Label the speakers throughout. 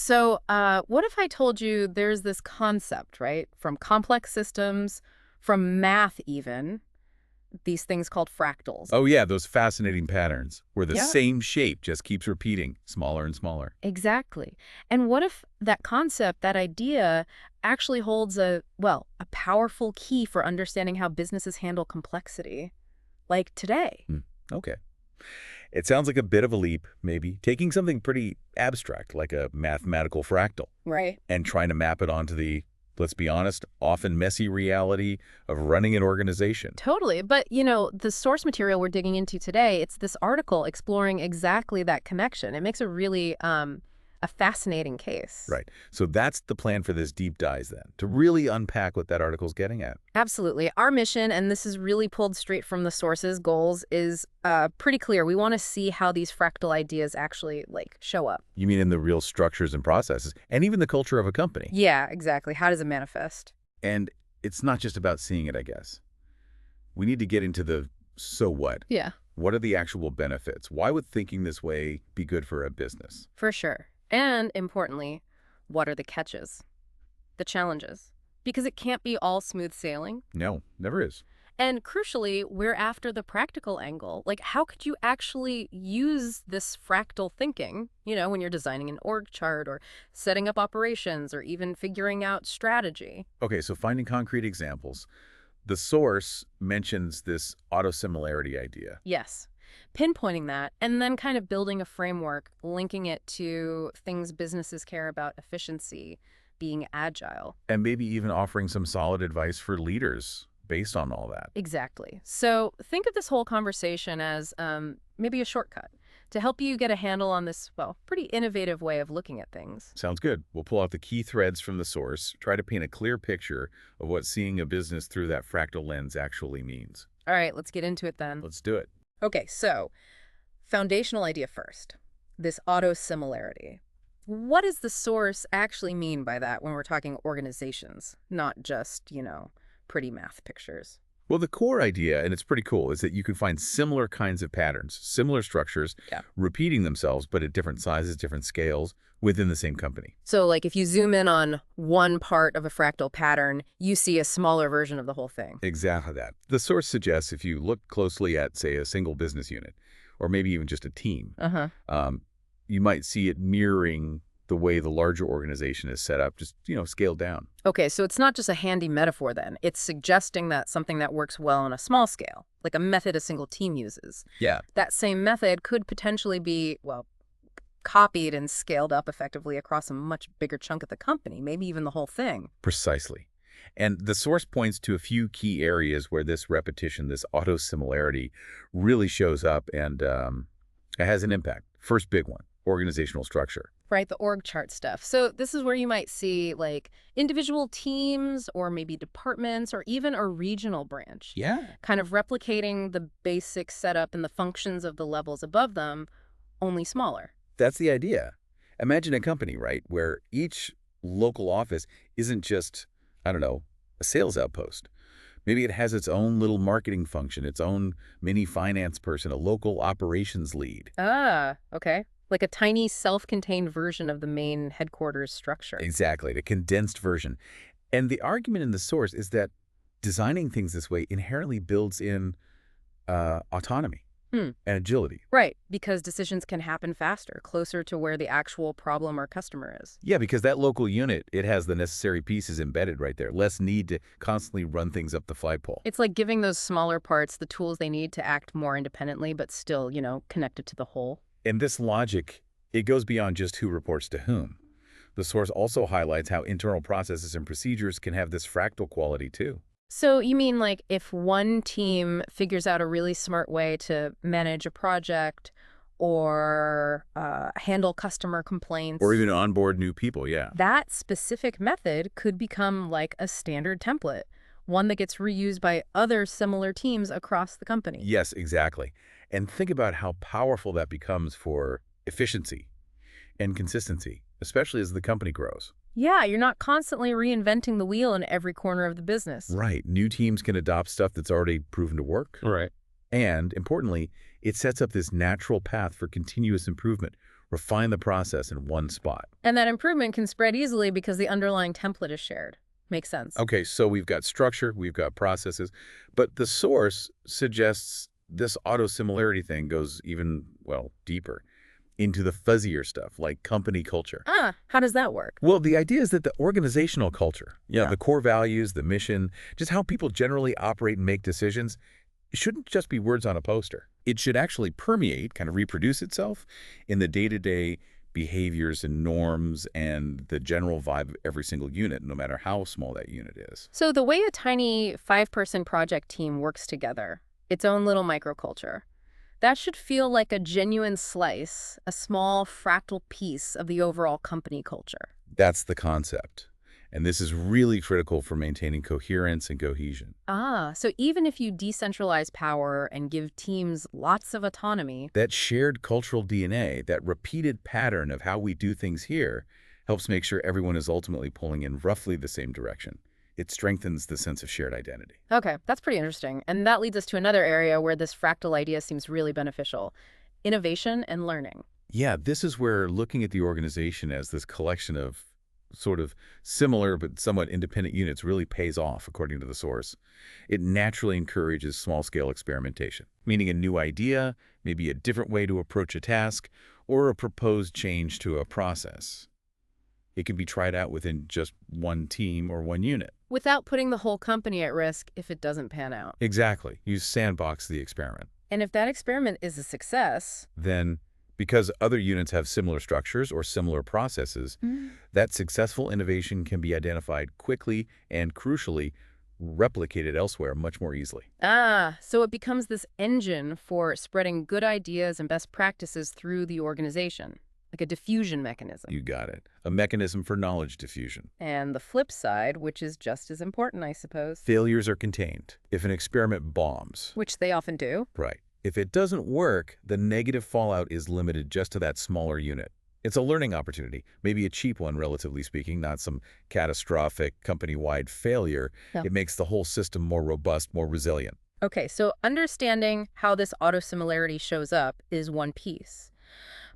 Speaker 1: So what if I told you there's this concept, right, from complex systems, from math even, these things called fractals?
Speaker 2: Oh yeah, those fascinating patterns where the
Speaker 1: Yeah,
Speaker 2: same shape just keeps repeating, smaller and smaller.
Speaker 1: exactly. And what if that concept, that idea, actually holds a powerful key for understanding how businesses handle complexity, like today?
Speaker 2: Hmm. Okay. It sounds like a bit of a leap, maybe, taking something pretty abstract like a mathematical fractal
Speaker 1: Right.
Speaker 2: and trying to map it onto the, let's be honest, often messy reality of running an organization.
Speaker 1: Totally. But, the source material we're digging into today, it's this article exploring exactly that connection. It makes a really a fascinating case.
Speaker 2: Right. So that's the plan for this deep dive then, to really unpack what that article's getting at.
Speaker 1: Absolutely. Our mission, and this is really pulled straight from the source's goals, is pretty clear. We want to see how these fractal ideas actually show up.
Speaker 2: You mean in the real structures and processes, and even the culture of a company.
Speaker 1: Yeah, exactly. How does it manifest?
Speaker 2: And it's not just about seeing it, I guess. We need to get into the so what.
Speaker 1: Yeah,
Speaker 2: What are the actual benefits? Why would thinking this way be good for a business?
Speaker 1: for sure. And importantly, what are the catches? The challenges? Because it can't be all smooth sailing.
Speaker 2: No, never is.
Speaker 1: And crucially, we're after the practical angle. Like, how could you actually use this fractal thinking, when you're designing an org chart or setting up operations or even figuring out strategy?
Speaker 2: Okay, so finding concrete examples. The source mentions this auto-similarity idea.
Speaker 1: Yes. Pinpointing that and then kind of building a framework, linking it to things businesses care about: efficiency, being agile.
Speaker 2: And maybe even offering some solid advice for leaders based on all that.
Speaker 1: Exactly. So think of this whole conversation as maybe a shortcut to help you get a handle on this, pretty innovative way of looking at things.
Speaker 2: Sounds good. We'll pull out the key threads from the source, try to paint a clear picture of what seeing a business through that fractal lens actually means.
Speaker 1: All right, let's get into it then.
Speaker 2: Let's do it.
Speaker 1: Okay, so foundational idea first, this auto-similarity. What does the source actually mean by that when we're talking organizations, not just, pretty math pictures?
Speaker 2: Well, the core idea, and it's pretty cool, is that you can find similar kinds of patterns, similar structures,
Speaker 1: Yeah.
Speaker 2: repeating themselves, but at different sizes, different scales, within the same company.
Speaker 1: So, if you zoom in on one part of a fractal pattern, you see a smaller version of the whole thing.
Speaker 2: Exactly that. The source suggests if you look closely at, say, a single business unit, or maybe even just a team,
Speaker 1: Uh-huh.
Speaker 2: you might see it mirroring the way the larger organization is set up, just, scaled down.
Speaker 1: Okay, so it's not just a handy metaphor then. It's suggesting that something that works well on a small scale, like a method a single team uses.
Speaker 2: Yeah.
Speaker 1: That same method could potentially be, copied and scaled up effectively across a much bigger chunk of the company, maybe even the whole thing.
Speaker 2: Precisely. And the source points to a few key areas where this repetition, this auto-similarity, really shows up and it has an impact. First big one, organizational structure.
Speaker 1: Right, the org chart stuff. So this is where you might see individual teams or maybe departments or even a regional branch.
Speaker 2: Yeah.
Speaker 1: Kind of replicating the basic setup and the functions of the levels above them, only smaller.
Speaker 2: That's the idea. Imagine a company, right, where each local office isn't just, I don't know, a sales outpost. Maybe it has its own little marketing function, its own mini finance person, a local operations lead.
Speaker 1: Ah, okay. Like a tiny self-contained version of the main headquarters structure.
Speaker 2: Exactly, the condensed version. And the argument in the source is that designing things this way inherently builds in autonomy and agility.
Speaker 1: Right, because decisions can happen faster, closer to where the actual problem or customer is.
Speaker 2: Yeah, because that local unit, it has the necessary pieces embedded right there. Less need to constantly run things up the flagpole.
Speaker 1: It's like giving those smaller parts the tools they need to act more independently, but still, connected to the whole.
Speaker 2: And this logic, it goes beyond just who reports to whom. The source also highlights how internal processes and procedures can have this fractal quality too.
Speaker 1: So you mean if one team figures out a really smart way to manage a project or handle customer complaints,
Speaker 2: Or even onboard new people, yeah.
Speaker 1: that specific method could become like a standard template, one that gets reused by other similar teams across the company.
Speaker 2: Yes, exactly. And think about how powerful that becomes for efficiency and consistency, especially as the company grows.
Speaker 1: Yeah, you're not constantly reinventing the wheel in every corner of the business.
Speaker 2: Right. New teams can adopt stuff that's already proven to work.
Speaker 3: Right.
Speaker 2: And importantly, it sets up this natural path for continuous improvement refine the process in one spot.
Speaker 1: And that improvement can spread easily because the underlying template is shared. Makes sense.
Speaker 2: Okay, so we've got structure, we've got processes, but the source suggests this auto-similarity thing goes even, well, deeper into the fuzzier stuff, like company culture.
Speaker 1: Ah, how does that work?
Speaker 2: Well, the idea is that the organizational culture,
Speaker 1: Yeah.
Speaker 2: the core values, the mission, just how people generally operate and make decisions, it shouldn't just be words on a poster. It should actually permeate, kind of reproduce itself in the day-to-day behaviors and norms and the general vibe of every single unit, no matter how small that unit is.
Speaker 1: So the way a tiny 5-person project team works together, its own little microculture, that should feel like a genuine slice, a small fractal piece of the overall company culture.
Speaker 2: That's the concept. And this is really critical for maintaining coherence and cohesion.
Speaker 1: Ah, so even if you decentralize power and give teams lots of autonomy,
Speaker 2: That shared cultural DNA, that repeated pattern of how we do things here, helps make sure everyone is ultimately pulling in roughly the same direction. It strengthens the sense of shared identity.
Speaker 1: okay, that's pretty interesting. And that leads us to another area where this fractal idea seems really beneficial: innovation and learning.
Speaker 2: Yeah, this is where looking at the organization as this collection of sort of similar but somewhat independent units really pays off, according to the source. It naturally encourages small-scale experimentation, meaning a new idea, maybe a different way to approach a task, or a proposed change to a process. It can be tried out within just one team or one unit.
Speaker 1: Without putting the whole company at risk if it doesn't pan out.
Speaker 2: Exactly. You sandbox the experiment.
Speaker 1: And if that experiment is a success,
Speaker 2: Then, because other units have similar structures or similar processes, that successful innovation can be identified quickly and, crucially, replicated elsewhere much more easily.
Speaker 1: so it becomes this engine for spreading good ideas and best practices through the organization, like a diffusion mechanism.
Speaker 2: You got it. A mechanism for knowledge diffusion.
Speaker 1: And the flip side, which is just as important, I suppose,
Speaker 2: Failures are contained. If an experiment bombs,
Speaker 1: which they often do.
Speaker 2: right. If it doesn't work, the negative fallout is limited just to that smaller unit. It's a learning opportunity, maybe a cheap one, relatively speaking, not some catastrophic company-wide failure.
Speaker 1: No.
Speaker 2: It makes the whole system more robust, more resilient.
Speaker 1: Okay, so understanding how this autosimilarity shows up is one piece.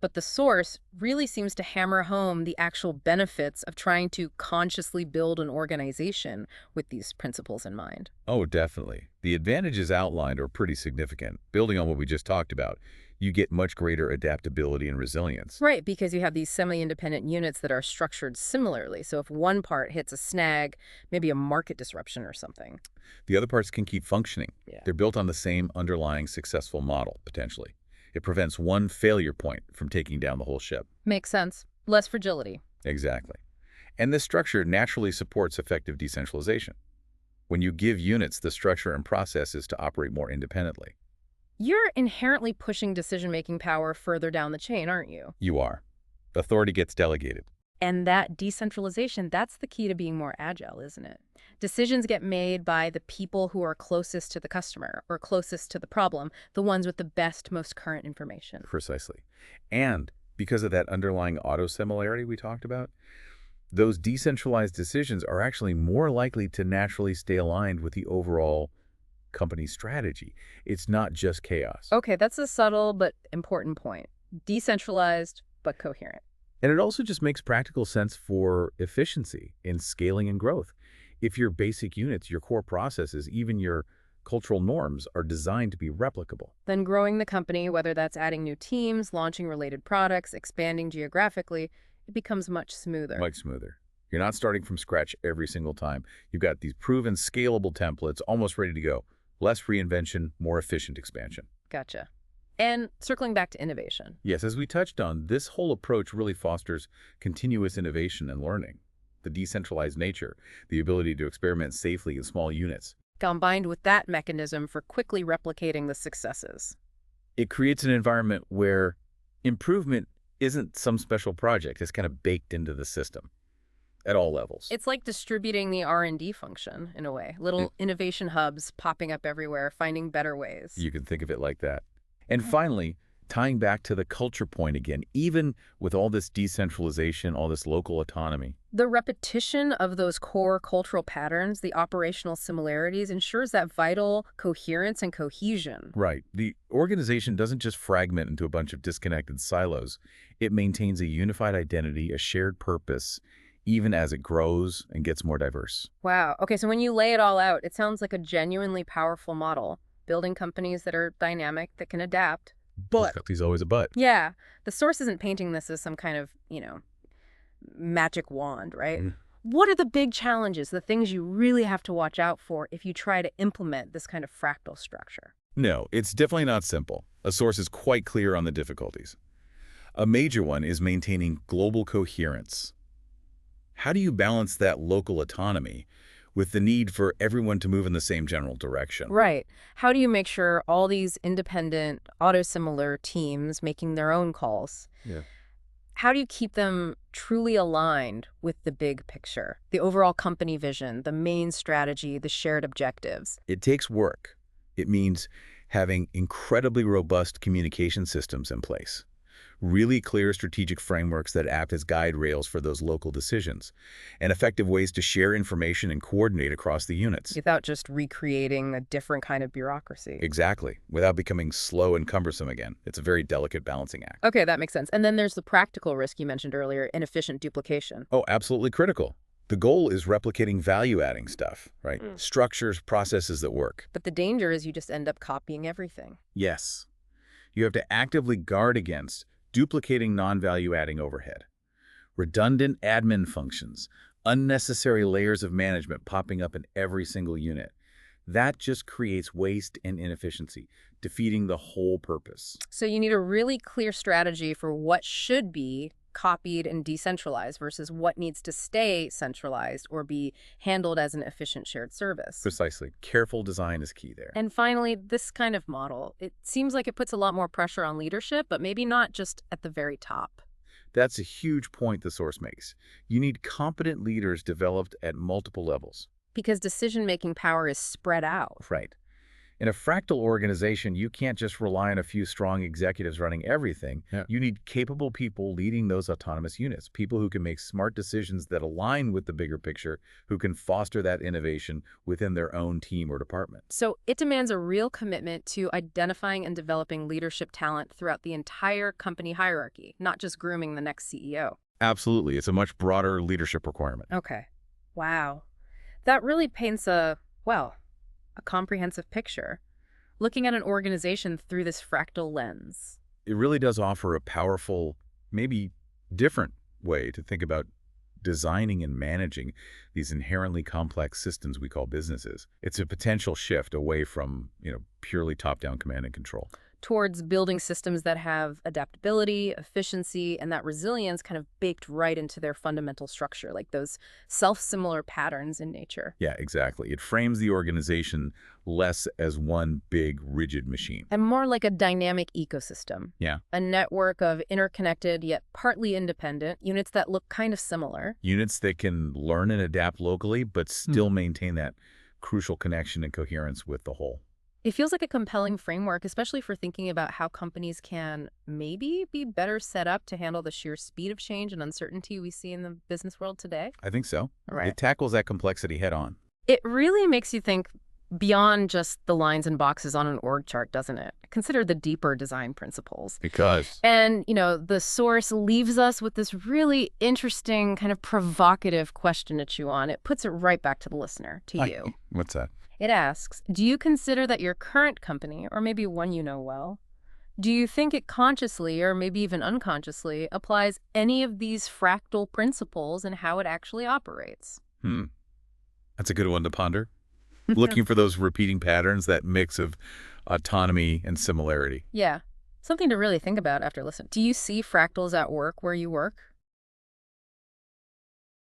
Speaker 1: But the source really seems to hammer home the actual benefits of trying to consciously build an organization with these principles in mind.
Speaker 2: Oh, definitely. The advantages outlined are pretty significant. Building on what we just talked about, you get much greater adaptability and resilience.
Speaker 1: Right, because you have these semi-independent units that are structured similarly. So if one part hits a snag, maybe a market disruption or something.
Speaker 2: The other parts can keep functioning.
Speaker 1: Yeah.
Speaker 2: They're built on the same underlying successful model, potentially. It prevents one failure point from taking down the whole ship.
Speaker 1: Makes sense. Less fragility.
Speaker 2: Exactly. And this structure naturally supports effective decentralization. When you give units the structure and processes to operate more independently.
Speaker 1: You're inherently pushing decision-making power further down the chain, aren't you?
Speaker 2: You are. Authority gets delegated.
Speaker 1: And that decentralization, that's the key to being more agile, isn't it? Decisions get made by the people who are closest to the customer or closest to the problem, the ones with the best, most current information.
Speaker 2: Precisely. And because of that underlying auto-similarity we talked about, those decentralized decisions are actually more likely to naturally stay aligned with the overall company strategy. It's not just chaos.
Speaker 1: Okay, that's a subtle but important point. Decentralized but coherent.
Speaker 2: And it also just makes practical sense for efficiency in scaling and growth. If your basic units, your core processes, even your cultural norms are designed to be replicable.
Speaker 1: Then growing the company, whether that's adding new teams, launching related products, expanding geographically, it becomes much smoother.
Speaker 2: Much smoother. You're not starting from scratch every single time. You've got these proven scalable templates almost ready to go. Less reinvention, more efficient expansion.
Speaker 1: Gotcha. And circling back to innovation.
Speaker 2: Yes, as we touched on, this whole approach really fosters continuous innovation and learning. The decentralized nature, the ability to experiment safely in small units.
Speaker 1: Combined with that mechanism for quickly replicating the successes.
Speaker 2: It creates an environment where improvement isn't some special project. It's kind of baked into the system at all levels.
Speaker 1: It's like distributing the R&D function, in a way. Little innovation hubs popping up everywhere, finding better ways.
Speaker 2: You can think of it like that. And finally, tying back to the culture point again, even with all this decentralization, all this local autonomy.
Speaker 1: The repetition of those core cultural patterns, the operational similarities, ensures that vital coherence and cohesion.
Speaker 2: Right. The organization doesn't just fragment into a bunch of disconnected silos. It maintains a unified identity, a shared purpose, even as it grows and gets more diverse.
Speaker 1: Wow. Okay, so when you lay it all out, it sounds like a genuinely powerful model, building companies that are dynamic, that can adapt. But
Speaker 2: There's always a but.
Speaker 1: yeah, the source isn't painting this as some kind of, magic wand, right?
Speaker 2: Mm.
Speaker 1: What are the big challenges, the things you really have to watch out for if you try to implement this kind of fractal structure?
Speaker 2: No, it's definitely not simple. A source is quite clear on the difficulties. A major one is maintaining global coherence. How do you balance that local autonomy with the need for everyone to move in the same general direction?
Speaker 1: Right. How do you make sure all these independent, auto-similar teams making their own calls,
Speaker 2: Yeah.
Speaker 1: how do you keep them truly aligned with the big picture, the overall company vision, the main strategy, the shared objectives?
Speaker 2: It takes work. It means having incredibly robust communication systems in place, really clear strategic frameworks that act as guide rails for those local decisions, and effective ways to share information and coordinate across the units.
Speaker 1: Without just recreating a different kind of bureaucracy.
Speaker 2: Exactly, without becoming slow and cumbersome again. It's a very delicate balancing act.
Speaker 1: Okay, that makes sense. And then there's the practical risk you mentioned earlier, inefficient duplication.
Speaker 2: Oh, absolutely critical. The goal is replicating value-adding stuff, right? Structures, processes that work.
Speaker 1: But the danger is you just end up copying everything.
Speaker 2: Yes. You have to actively guard against duplicating non-value-adding overhead, redundant admin functions, unnecessary layers of management popping up in every single unit. That just creates waste and inefficiency, defeating the whole purpose.
Speaker 1: So you need a really clear strategy for what should be copied and decentralized versus what needs to stay centralized or be handled as an efficient shared service.
Speaker 2: Precisely. Careful design is key there.
Speaker 1: And finally, this kind of model, it seems like it puts a lot more pressure on leadership, but maybe not just at the very top.
Speaker 2: That's a huge point the source makes. You need competent leaders developed at multiple levels.
Speaker 1: Because decision-making power is spread out.
Speaker 2: Right. In a fractal organization, you can't just rely on a few strong executives running everything.
Speaker 3: Yeah.
Speaker 2: You need capable people leading those autonomous units, people who can make smart decisions that align with the bigger picture, who can foster that innovation within their own team or department.
Speaker 1: So it demands a real commitment to identifying and developing leadership talent throughout the entire company hierarchy, not just grooming the next CEO.
Speaker 2: Absolutely. It's a much broader leadership requirement.
Speaker 1: Okay. Wow. That really paints a comprehensive picture, looking at an organization through this fractal lens.
Speaker 2: It really does offer a powerful, maybe different way to think about designing and managing these inherently complex systems we call businesses. It's a potential shift away from, purely top-down command and control.
Speaker 1: Towards building systems that have adaptability, efficiency, and that resilience kind of baked right into their fundamental structure, like those self-similar patterns in nature.
Speaker 2: Yeah, exactly. It frames the organization less as one big, rigid machine.
Speaker 1: And more like a dynamic ecosystem.
Speaker 2: Yeah.
Speaker 1: A network of interconnected yet partly independent units that look kind of similar.
Speaker 2: Units that can learn and adapt locally, but still maintain that crucial connection and coherence with the whole.
Speaker 1: It feels like a compelling framework, especially for thinking about how companies can maybe be better set up to handle the sheer speed of change and uncertainty we see in the business world today.
Speaker 2: I think so.
Speaker 1: Right.
Speaker 2: It tackles that complexity head on.
Speaker 1: It really makes you think beyond just the lines and boxes on an org chart, doesn't it? Consider the deeper design principles.
Speaker 2: Because.
Speaker 1: And, the source leaves us with this really interesting, kind of provocative question to chew on. It puts it right back to the listener, to you.
Speaker 2: What's that?
Speaker 1: It asks, do you consider that your current company, or maybe one you know well, do you think it consciously or maybe even unconsciously applies any of these fractal principles in how it actually operates?
Speaker 2: That's a good one to ponder. Looking for those repeating patterns, that mix of autonomy and similarity.
Speaker 1: Yeah, something to really think about after listening. Do you see fractals at work where you work?